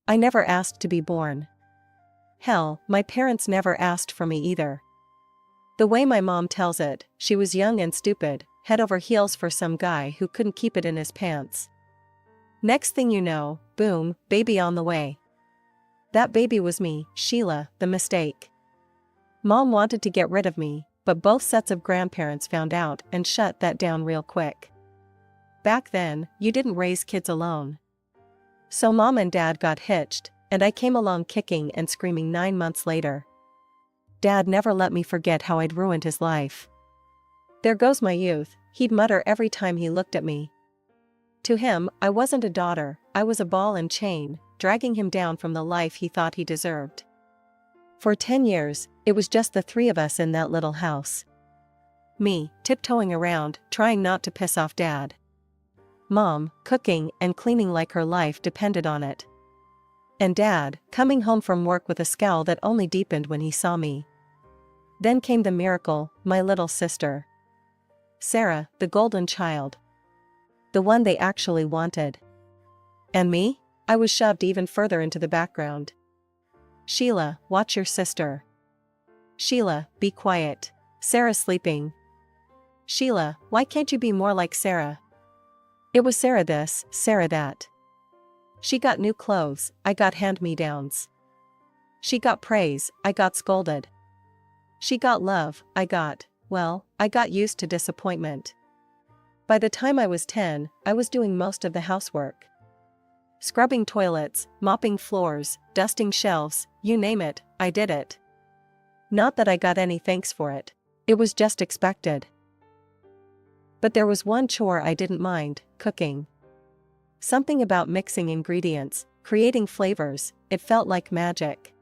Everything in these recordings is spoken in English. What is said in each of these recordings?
I never asked to be born. Hell, my parents never asked for me either. The way my mom tells it, she was young and stupid, head over heels for some guy who couldn't keep it in his pants. Next thing you know, boom, baby on the way. That baby was me, Sheila, the mistake. Mom wanted to get rid of me, but both sets of grandparents found out and shut that down real quick. Back then, you didn't raise kids alone. So Mom and Dad got hitched, and I came along kicking and screaming 9 months later. Dad never let me forget how I'd ruined his life. There goes my youth, he'd mutter every time he looked at me. To him, I wasn't a daughter, I was a ball and chain, dragging him down from the life he thought he deserved. For 10 years, it was just the three of us in that little house. Me, tiptoeing around, trying not to piss off Dad. Mom, cooking and cleaning like her life depended on it. And Dad, coming home from work with a scowl that only deepened when he saw me. Then came the miracle, my little sister. Sarah, the golden child. The one they actually wanted. And me? I was shoved even further into the background. Sheila, watch your sister. Sheila, be quiet. Sarah's sleeping. Sheila, why can't you be more like Sarah? It was Sarah this, Sarah that. She got new clothes, I got hand-me-downs. She got praise, I got scolded. She got love, I got used to disappointment. By the time I was 10, I was doing most of the housework. Scrubbing toilets, mopping floors, dusting shelves, you name it, I did it. Not that I got any thanks for it. It was just expected. But there was one chore I didn't mind, cooking. Something about mixing ingredients, creating flavors, it felt like magic.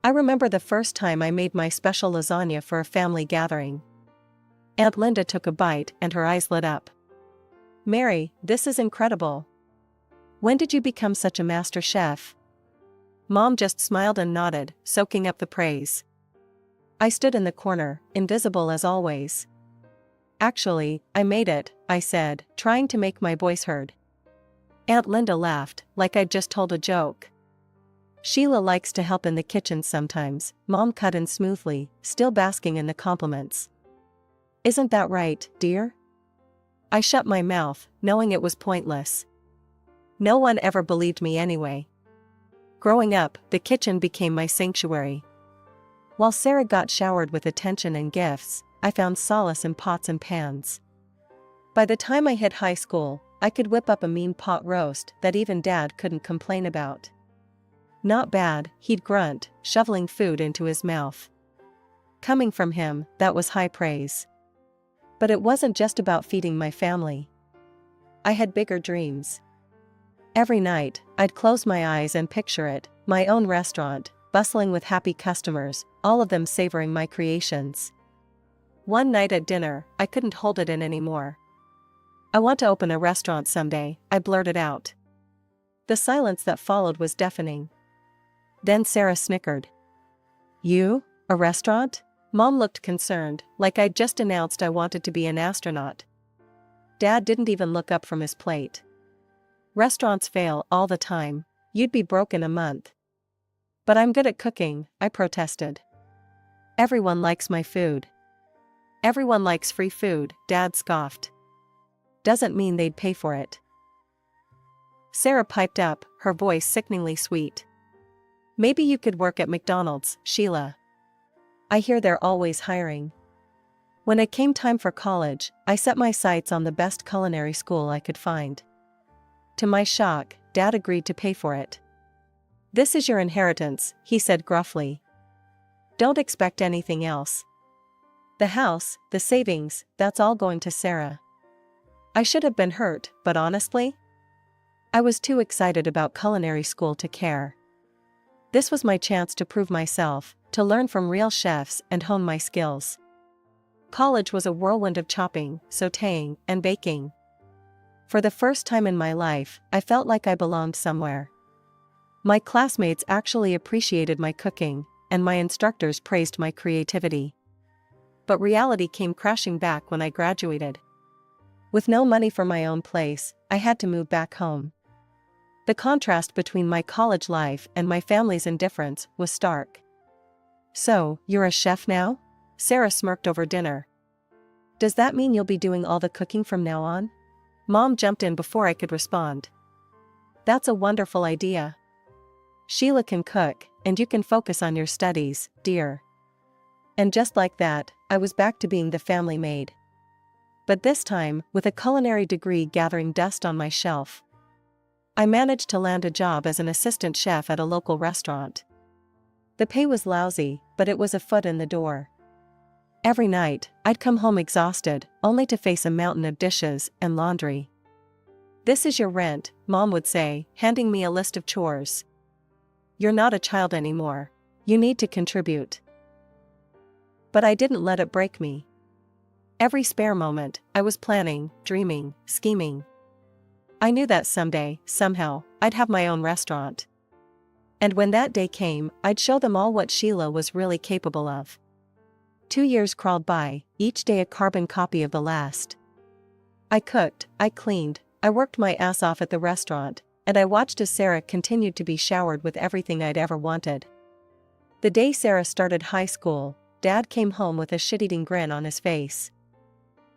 I remember the first time I made my special lasagna for a family gathering. Aunt Linda took a bite and her eyes lit up. Mary, this is incredible. When did you become such a master chef? Mom just smiled and nodded, soaking up the praise. I stood in the corner, invisible as always. Actually, I made it, I said, trying to make my voice heard. Aunt Linda laughed, like I'd just told a joke. Sheila likes to help in the kitchen sometimes, Mom cut in smoothly, still basking in the compliments. Isn't that right, dear? I shut my mouth, knowing it was pointless. No one ever believed me anyway. Growing up, the kitchen became my sanctuary. While Sarah got showered with attention and gifts, I found solace in pots and pans. By the time I hit high school, I could whip up a mean pot roast that even Dad couldn't complain about. Not bad, he'd grunt, shoveling food into his mouth. Coming from him, that was high praise. But it wasn't just about feeding my family. I had bigger dreams. Every night, I'd close my eyes and picture it, my own restaurant, bustling with happy customers, all of them savoring my creations. One night at dinner, I couldn't hold it in anymore. I want to open a restaurant someday, I blurted out. The silence that followed was deafening. Then Sarah snickered. You? A restaurant? Mom looked concerned, like I'd just announced I wanted to be an astronaut. Dad didn't even look up from his plate. Restaurants fail all the time. You'd be broke in a month. But I'm good at cooking, I protested. Everyone likes my food. Everyone likes free food, Dad scoffed. Doesn't mean they'd pay for it. Sarah piped up, her voice sickeningly sweet. Maybe you could work at McDonald's, Sheila. I hear they're always hiring. When it came time for college, I set my sights on the best culinary school I could find. To my shock, Dad agreed to pay for it. This is your inheritance, he said gruffly. Don't expect anything else. The house, the savings, that's all going to Sarah. I should have been hurt, but honestly, I was too excited about culinary school to care. This was my chance to prove myself, to learn from real chefs and hone my skills. College was a whirlwind of chopping, sautéing, and baking. For the first time in my life, I felt like I belonged somewhere. My classmates actually appreciated my cooking, and my instructors praised my creativity. But reality came crashing back when I graduated. With no money for my own place, I had to move back home. The contrast between my college life and my family's indifference was stark. "So, you're a chef now?" Sarah smirked over dinner. "Does that mean you'll be doing all the cooking from now on?" Mom jumped in before I could respond. "That's a wonderful idea. Sheila can cook, and you can focus on your studies, dear." And just like that, I was back to being the family maid. But this time, with a culinary degree gathering dust on my shelf. I managed to land a job as an assistant chef at a local restaurant. The pay was lousy, but it was a foot in the door. Every night, I'd come home exhausted, only to face a mountain of dishes and laundry. "This is your rent," Mom would say, handing me a list of chores. "You're not a child anymore. You need to contribute." But I didn't let it break me. Every spare moment, I was planning, dreaming, scheming. I knew that someday, somehow, I'd have my own restaurant. And when that day came, I'd show them all what Sheila was really capable of. 2 years crawled by, each day a carbon copy of the last. I cooked, I cleaned, I worked my ass off at the restaurant, and I watched as Sarah continued to be showered with everything I'd ever wanted. The day Sarah started high school, Dad came home with a shit-eating grin on his face.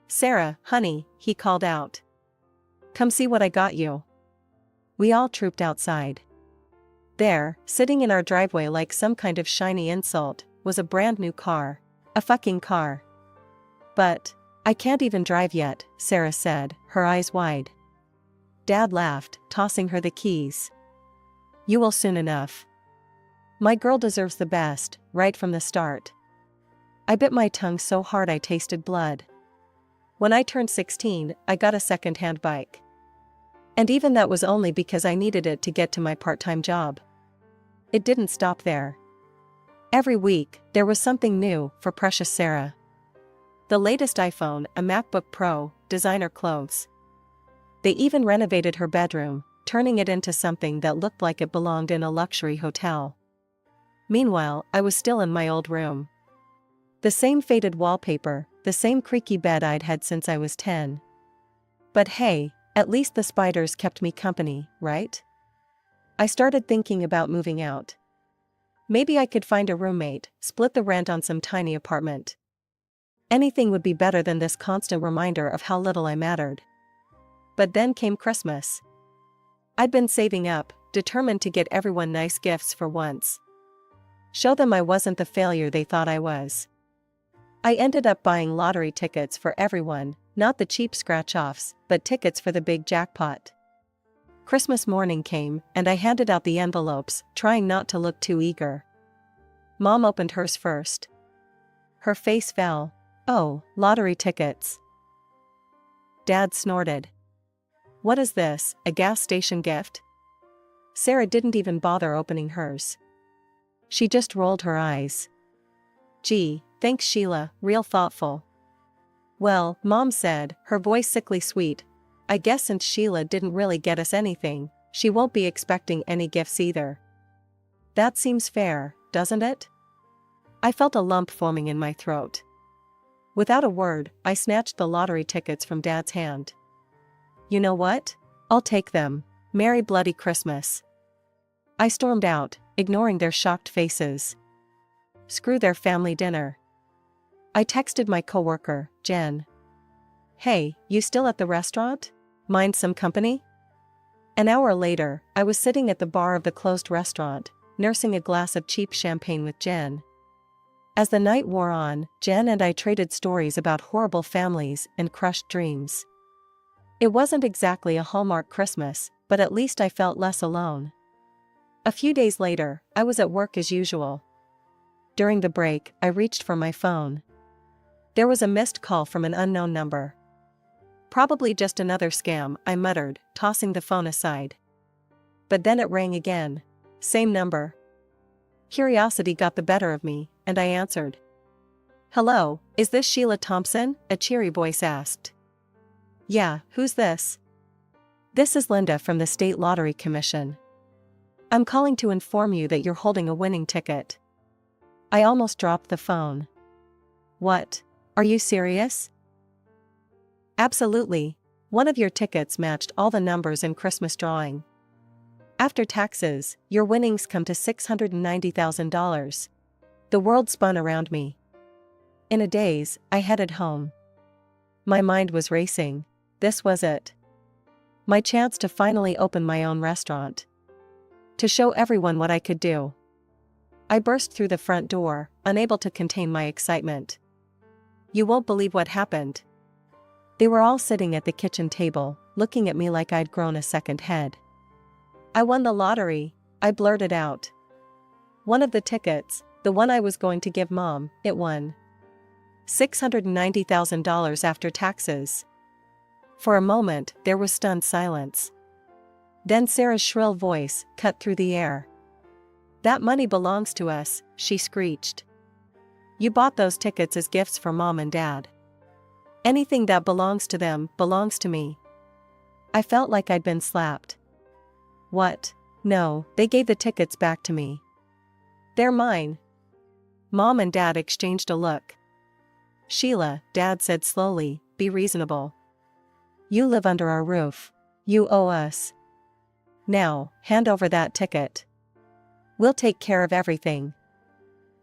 "Sarah, honey," he called out. "Come see what I got you." We all trooped outside. There, sitting in our driveway like some kind of shiny insult, was a brand new car. A fucking car. "But, I can't even drive yet," Sarah said, her eyes wide. Dad laughed, tossing her the keys. "You will soon enough. My girl deserves the best, right from the start." I bit my tongue so hard I tasted blood. When I turned 16, I got a second-hand bike. And even that was only because I needed it to get to my part-time job. It didn't stop there. Every week, there was something new for precious Sarah. The latest iPhone, a MacBook Pro, designer clothes. They even renovated her bedroom, turning it into something that looked like it belonged in a luxury hotel. Meanwhile, I was still in my old room. The same faded wallpaper, the same creaky bed I'd had since I was 10. But hey, at least the spiders kept me company, right? I started thinking about moving out. Maybe I could find a roommate, split the rent on some tiny apartment. Anything would be better than this constant reminder of how little I mattered. But then came Christmas. I'd been saving up, determined to get everyone nice gifts for once. Show them I wasn't the failure they thought I was. I ended up buying lottery tickets for everyone, not the cheap scratch-offs, but tickets for the big jackpot. Christmas morning came, and I handed out the envelopes, trying not to look too eager. Mom opened hers first. Her face fell. "Oh, lottery tickets." Dad snorted. "What is this, a gas station gift?" Sarah didn't even bother opening hers. She just rolled her eyes. "Gee, thanks Sheila, real thoughtful." "Well," Mom said, her voice sickly sweet, "I guess since Sheila didn't really get us anything, she won't be expecting any gifts either. That seems fair, doesn't it?" I felt a lump forming in my throat. Without a word, I snatched the lottery tickets from Dad's hand. "You know what? I'll take them. Merry bloody Christmas." I stormed out, ignoring their shocked faces. Screw their family dinner. I texted my coworker, Jen. "Hey, you still at the restaurant? Mind some company?" An hour later, I was sitting at the bar of the closed restaurant, nursing a glass of cheap champagne with Jen. As the night wore on, Jen and I traded stories about horrible families and crushed dreams. It wasn't exactly a Hallmark Christmas, but at least I felt less alone. A few days later, I was at work as usual. During the break, I reached for my phone. There was a missed call from an unknown number. "Probably just another scam," I muttered, tossing the phone aside. But then it rang again. Same number. Curiosity got the better of me, and I answered. "Hello, is this Sheila Thompson?" a cheery voice asked. "Yeah, who's this?" "This is Linda from the State Lottery Commission. I'm calling to inform you that you're holding a winning ticket." I almost dropped the phone. "What? Are you serious?" "Absolutely. One of your tickets matched all the numbers in Christmas drawing." After taxes, your winnings come to $690,000. The world spun around me. In a daze, I headed home. My mind was racing. This was it. My chance to finally open my own restaurant. To show everyone what I could do. I burst through the front door, unable to contain my excitement. You won't believe what happened. They were all sitting at the kitchen table, looking at me like I'd grown a second head. I won the lottery, I blurted out. One of the tickets, the one I was going to give Mom, it won. $690,000 after taxes. For a moment, there was stunned silence. Then Sarah's shrill voice cut through the air. That money belongs to us, she screeched. You bought those tickets as gifts for Mom and Dad. Anything that belongs to them belongs to me. I felt like I'd been slapped. What? No, they gave the tickets back to me. They're mine. Mom and Dad exchanged a look. Sheila, Dad said slowly, be reasonable. You live under our roof. You owe us. Now, hand over that ticket. We'll take care of everything.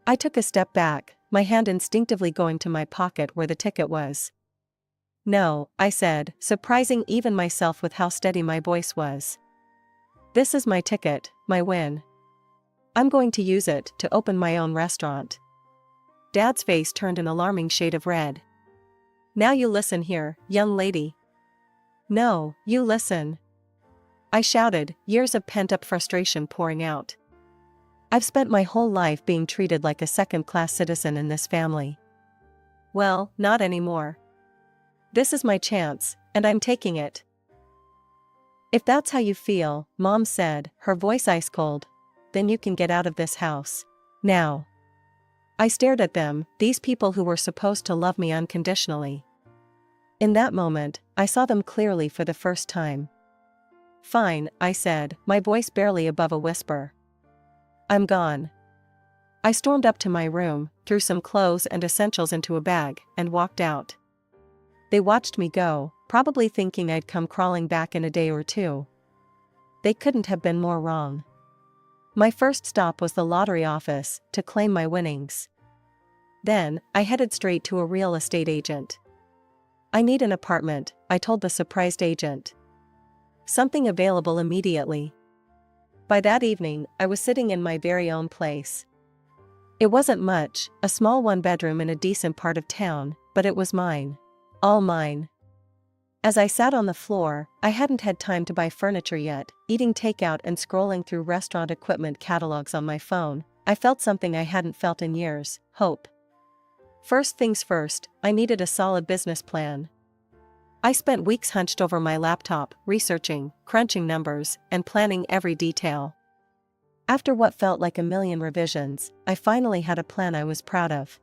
I took a step back, my hand instinctively going to my pocket where the ticket was. No, I said, surprising even myself with how steady my voice was. This is my ticket, my win. I'm going to use it to open my own restaurant. Dad's face turned an alarming shade of red. Now you listen here, young lady. No, you listen. I shouted, years of pent-up frustration pouring out. I've spent my whole life being treated like a second-class citizen in this family. Well, not anymore. This is my chance, and I'm taking it. If that's how you feel, Mom said, her voice ice-cold, then you can get out of this house. Now. I stared at them, these people who were supposed to love me unconditionally. In that moment, I saw them clearly for the first time. Fine, I said, my voice barely above a whisper. I'm gone. I stormed up to my room, threw some clothes and essentials into a bag, and walked out. They watched me go, probably thinking I'd come crawling back in a day or two. They couldn't have been more wrong. My first stop was the lottery office, to claim my winnings. Then, I headed straight to a real estate agent. I need an apartment, I told the surprised agent. Something available immediately. By that evening, I was sitting in my very own place. It wasn't much, a small one-bedroom in a decent part of town, but it was mine. All mine. As I sat on the floor, I hadn't had time to buy furniture yet, eating takeout and scrolling through restaurant equipment catalogs on my phone, I felt something I hadn't felt in years, hope. First things first, I needed a solid business plan. I spent weeks hunched over my laptop, researching, crunching numbers, and planning every detail. After what felt like a million revisions, I finally had a plan I was proud of.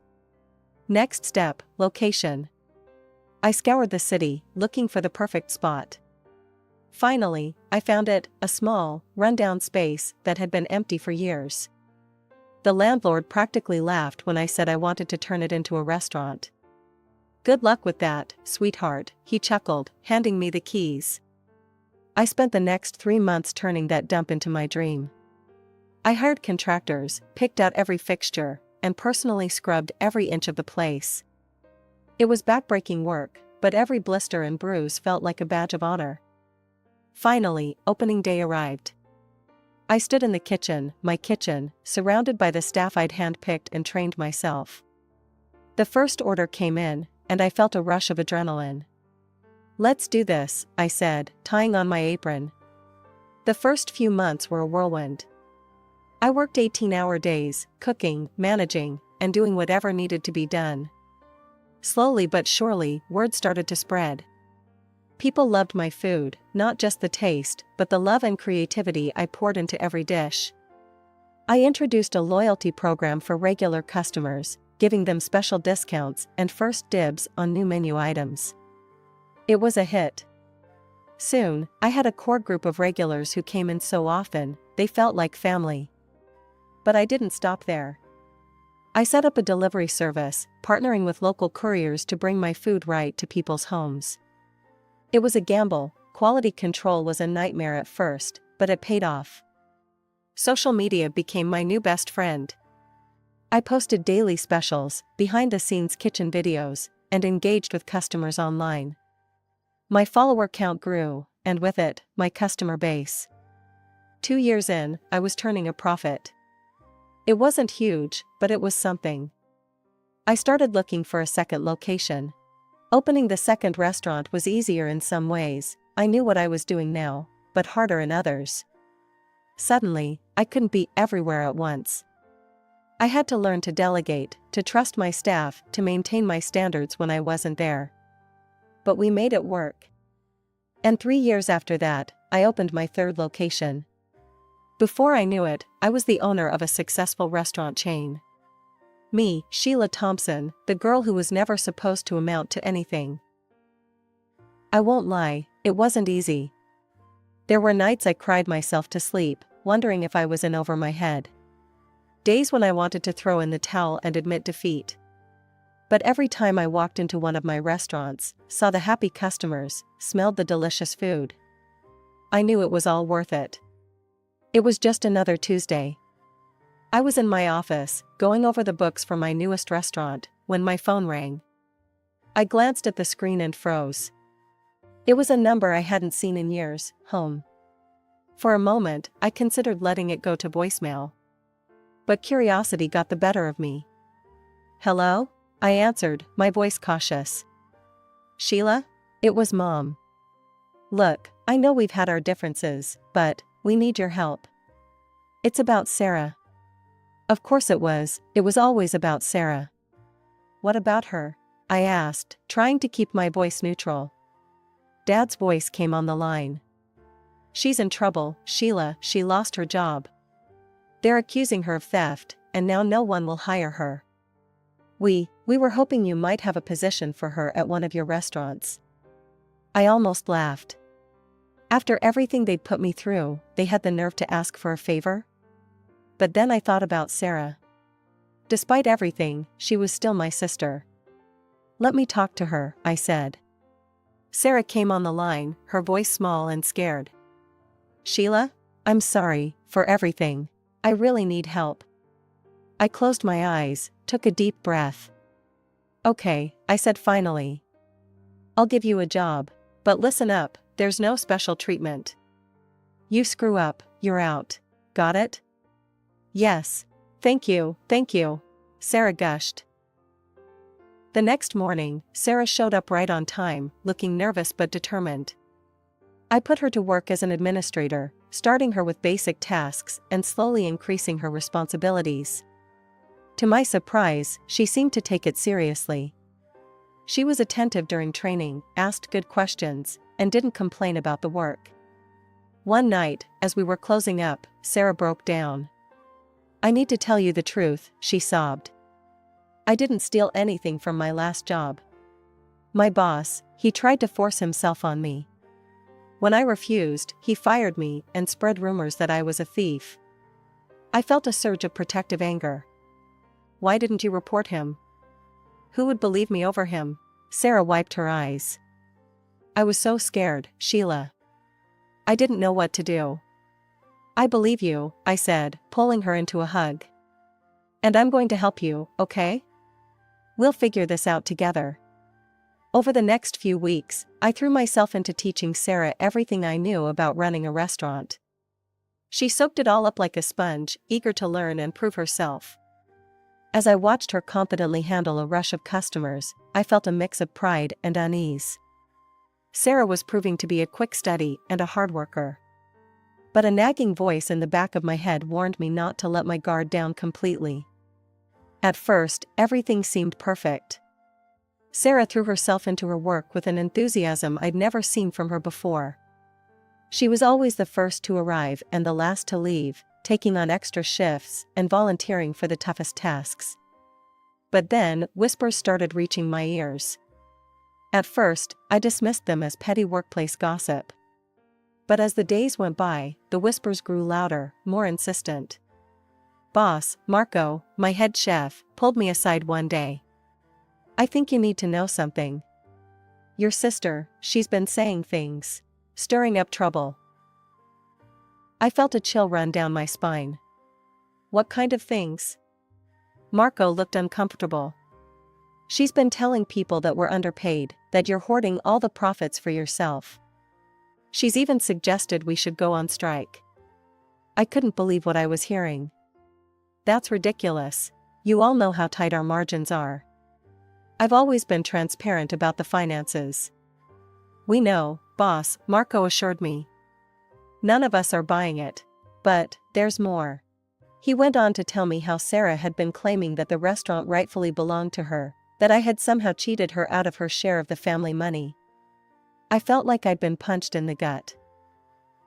Next step, location. I scoured the city, looking for the perfect spot. Finally, I found it, a small, run-down space that had been empty for years. The landlord practically laughed when I said I wanted to turn it into a restaurant. Good luck with that, sweetheart, he chuckled, handing me the keys. I spent the next 3 months turning that dump into my dream. I hired contractors, picked out every fixture, and personally scrubbed every inch of the place. It was backbreaking work, but every blister and bruise felt like a badge of honor. Finally, opening day arrived. I stood in the kitchen, my kitchen, surrounded by the staff I'd handpicked and trained myself. The first order came in, and I felt a rush of adrenaline. Let's do this, I said, tying on my apron. The first few months were a whirlwind. I worked 18-hour days, cooking, managing, and doing whatever needed to be done. Slowly but surely, word started to spread. People loved my food, not just the taste, but the love and creativity I poured into every dish. I introduced a loyalty program for regular customers, giving them special discounts and first dibs on new menu items. It was a hit. Soon, I had a core group of regulars who came in so often, they felt like family. But I didn't stop there. I set up a delivery service, partnering with local couriers to bring my food right to people's homes. It was a gamble, quality control was a nightmare at first, but it paid off. Social media became my new best friend. I posted daily specials, behind-the-scenes kitchen videos, and engaged with customers online. My follower count grew, and with it, my customer base. 2 years in, I was turning a profit. It wasn't huge, but it was something. I started looking for a second location. Opening the second restaurant was easier in some ways. I knew what I was doing now, but harder in others. Suddenly, I couldn't be everywhere at once. I had to learn to delegate, to trust my staff, to maintain my standards when I wasn't there. But we made it work. And 3 years after that, I opened my third location. Before I knew it, I was the owner of a successful restaurant chain. Me, Sheila Thompson, the girl who was never supposed to amount to anything. I won't lie, it wasn't easy. There were nights I cried myself to sleep, wondering if I was in over my head. Days when I wanted to throw in the towel and admit defeat. But every time I walked into one of my restaurants, saw the happy customers, smelled the delicious food, I knew it was all worth it. It was just another Tuesday. I was in my office, going over the books for my newest restaurant, when my phone rang. I glanced at the screen and froze. It was a number I hadn't seen in years, home. For a moment, I considered letting it go to voicemail. But curiosity got the better of me. "Hello?" I answered, my voice cautious. "Sheila?" It was Mom. "Look, I know we've had our differences, but we need your help. It's about Sarah." Of course it was always about Sarah. "What about her?" I asked, trying to keep my voice neutral. Dad's voice came on the line. "She's in trouble, Sheila, she lost her job. They're accusing her of theft, and now no one will hire her. We were hoping you might have a position for her at one of your restaurants." I almost laughed. After everything they'd put me through, they had the nerve to ask for a favor? But then I thought about Sarah. Despite everything, she was still my sister. "Let me talk to her," I said. Sarah came on the line, her voice small and scared. "Sheila? I'm sorry for everything. I really need help." I closed my eyes, took a deep breath. "Okay," I said finally. "I'll give you a job, but listen up, there's no special treatment. You screw up, you're out. Got it?" "Yes. Thank you, Sarah gushed. The next morning, Sarah showed up right on time, looking nervous but determined. I put her to work as an administrator, starting her with basic tasks and slowly increasing her responsibilities. To my surprise, she seemed to take it seriously. She was attentive during training, asked good questions, and didn't complain about the work. One night, as we were closing up, Sarah broke down. "I need to tell you the truth," she sobbed. "I didn't steal anything from my last job. My boss, he tried to force himself on me. When I refused, he fired me and spread rumors that I was a thief." I felt a surge of protective anger. "Why didn't you report him? Who would believe me over him?" Sarah wiped her eyes. "I was so scared, Sheila. I didn't know what to do." "I believe you," I said, pulling her into a hug. "And I'm going to help you, okay? We'll figure this out together." Over the next few weeks, I threw myself into teaching Sarah everything I knew about running a restaurant. She soaked it all up like a sponge, eager to learn and prove herself. As I watched her confidently handle a rush of customers, I felt a mix of pride and unease. Sarah was proving to be a quick study and a hard worker. But a nagging voice in the back of my head warned me not to let my guard down completely. At first, everything seemed perfect. Sarah threw herself into her work with an enthusiasm I'd never seen from her before. She was always the first to arrive and the last to leave, taking on extra shifts and volunteering for the toughest tasks. But then, whispers started reaching my ears. At first, I dismissed them as petty workplace gossip. But as the days went by, the whispers grew louder, more insistent. Boss, Marco, my head chef, pulled me aside one day. "I think you need to know something. Your sister, she's been saying things. Stirring up trouble." I felt a chill run down my spine. What kind of things? Marco looked uncomfortable. She's been telling people that we're underpaid, that you're hoarding all the profits for yourself. She's even suggested we should go on strike. I couldn't believe what I was hearing. That's ridiculous. You all know how tight our margins are. I've always been transparent about the finances. We know, boss, Marco assured me. None of us are buying it. But, there's more. He went on to tell me how Sarah had been claiming that the restaurant rightfully belonged to her, that I had somehow cheated her out of her share of the family money. I felt like I'd been punched in the gut.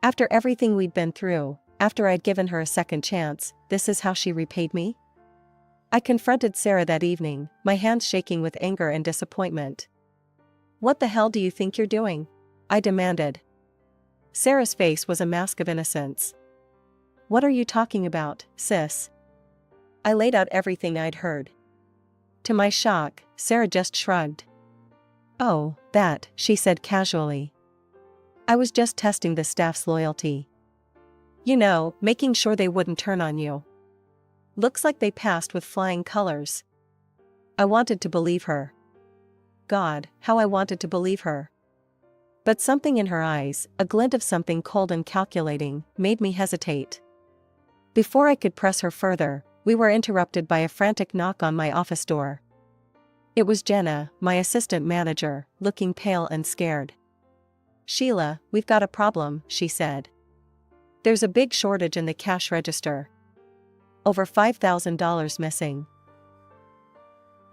After everything we'd been through, after I'd given her a second chance, this is how she repaid me? I confronted Sarah that evening, my hands shaking with anger and disappointment. What the hell do you think you're doing? I demanded. Sarah's face was a mask of innocence. What are you talking about, sis? I laid out everything I'd heard. To my shock, Sarah just shrugged. Oh, that, she said casually. I was just testing the staff's loyalty. You know, making sure they wouldn't turn on you. Looks like they passed with flying colors. I wanted to believe her. God, how I wanted to believe her. But something in her eyes, a glint of something cold and calculating, made me hesitate. Before I could press her further, we were interrupted by a frantic knock on my office door. It was Jenna, my assistant manager, looking pale and scared. Sheila, we've got a problem, she said. There's a big shortage in the cash register. Over $5,000 missing.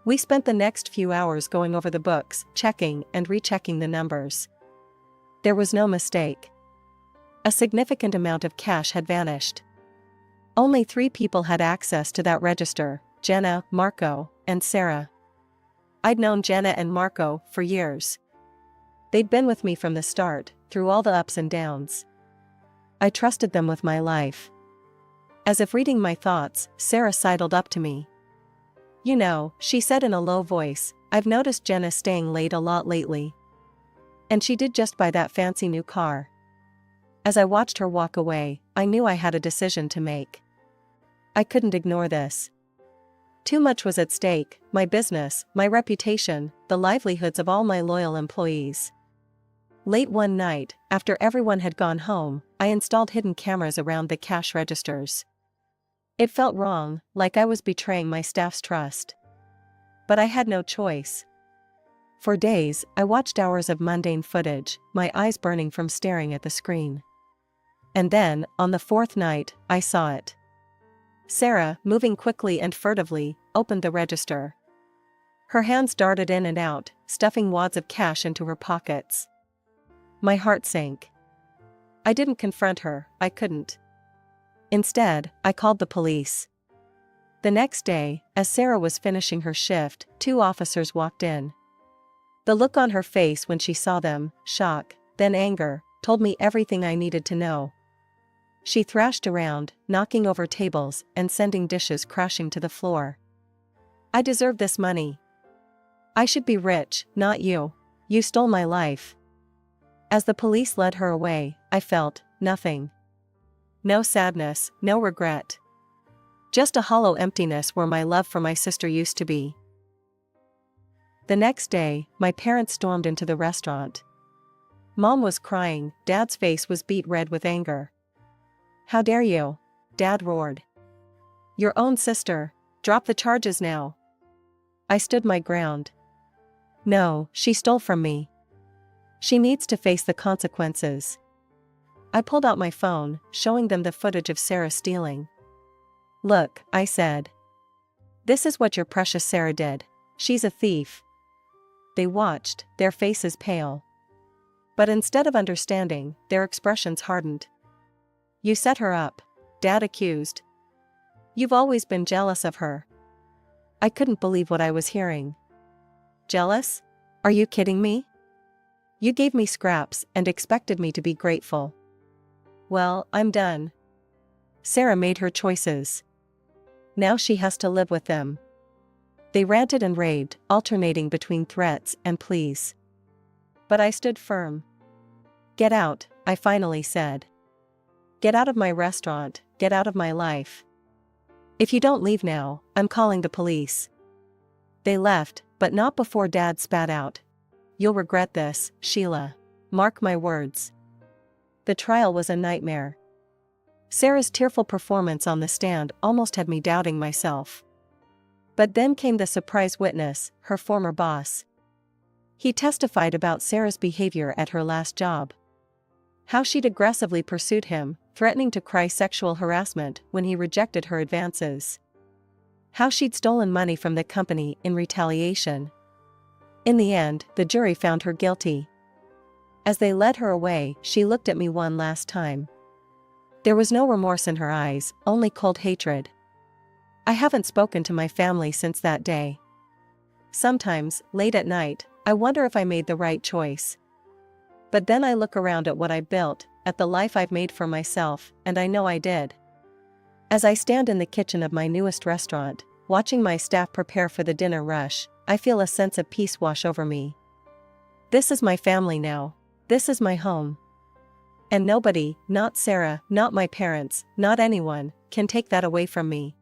We spent the next few hours going over the books, checking and rechecking the numbers. There was no mistake. A significant amount of cash had vanished. Only 3 people had access to that register, Jenna, Marco, and Sarah. I'd known Jenna and Marco for years. They'd been with me from the start, through all the ups and downs. I trusted them with my life. As if reading my thoughts, Sarah sidled up to me. You know, she said in a low voice, I've noticed Jenna staying late a lot lately. And she did just buy that fancy new car. As I watched her walk away, I knew I had a decision to make. I couldn't ignore this. Too much was at stake, my business, my reputation, the livelihoods of all my loyal employees. Late one night, after everyone had gone home, I installed hidden cameras around the cash registers. It felt wrong, like I was betraying my staff's trust. But I had no choice. For days, I watched hours of mundane footage, my eyes burning from staring at the screen. And then, on the 4th night, I saw it. Sarah, moving quickly and furtively, opened the register. Her hands darted in and out, stuffing wads of cash into her pockets. My heart sank. I didn't confront her, I couldn't. Instead, I called the police. The next day, as Sarah was finishing her shift, 2 officers walked in. The look on her face when she saw them, shock, then anger, told me everything I needed to know. She thrashed around, knocking over tables and sending dishes crashing to the floor. I deserve this money. I should be rich, not you. You stole my life. As the police led her away, I felt nothing. No sadness, no regret. Just a hollow emptiness where my love for my sister used to be. The next day, my parents stormed into the restaurant. Mom was crying, Dad's face was beet red with anger. How dare you? Dad roared. Your own sister, drop the charges now. I stood my ground. No, she stole from me. She needs to face the consequences. I pulled out my phone, showing them the footage of Sarah stealing. Look, I said. This is what your precious Sarah did. She's a thief. They watched, their faces pale. But instead of understanding, their expressions hardened. You set her up, Dad accused. You've always been jealous of her. I couldn't believe what I was hearing. Jealous? Are you kidding me? You gave me scraps and expected me to be grateful. Well, I'm done. Sarah made her choices. Now she has to live with them. They ranted and raved, alternating between threats and pleas. But I stood firm. Get out, I finally said. Get out of my restaurant, get out of my life. If you don't leave now, I'm calling the police. They left, but not before Dad spat out. You'll regret this, Sheila. Mark my words. The trial was a nightmare. Sarah's tearful performance on the stand almost had me doubting myself. But then came the surprise witness, her former boss. He testified about Sarah's behavior at her last job. How she'd aggressively pursued him, threatening to cry sexual harassment when he rejected her advances. How she'd stolen money from the company in retaliation. In the end, the jury found her guilty. As they led her away, she looked at me one last time. There was no remorse in her eyes, only cold hatred. I haven't spoken to my family since that day. Sometimes, late at night, I wonder if I made the right choice. But then I look around at what I've built, at the life I've made for myself, and I know I did. As I stand in the kitchen of my newest restaurant, watching my staff prepare for the dinner rush, I feel a sense of peace wash over me. This is my family now. This is my home. And nobody, not Sarah, not my parents, not anyone, can take that away from me.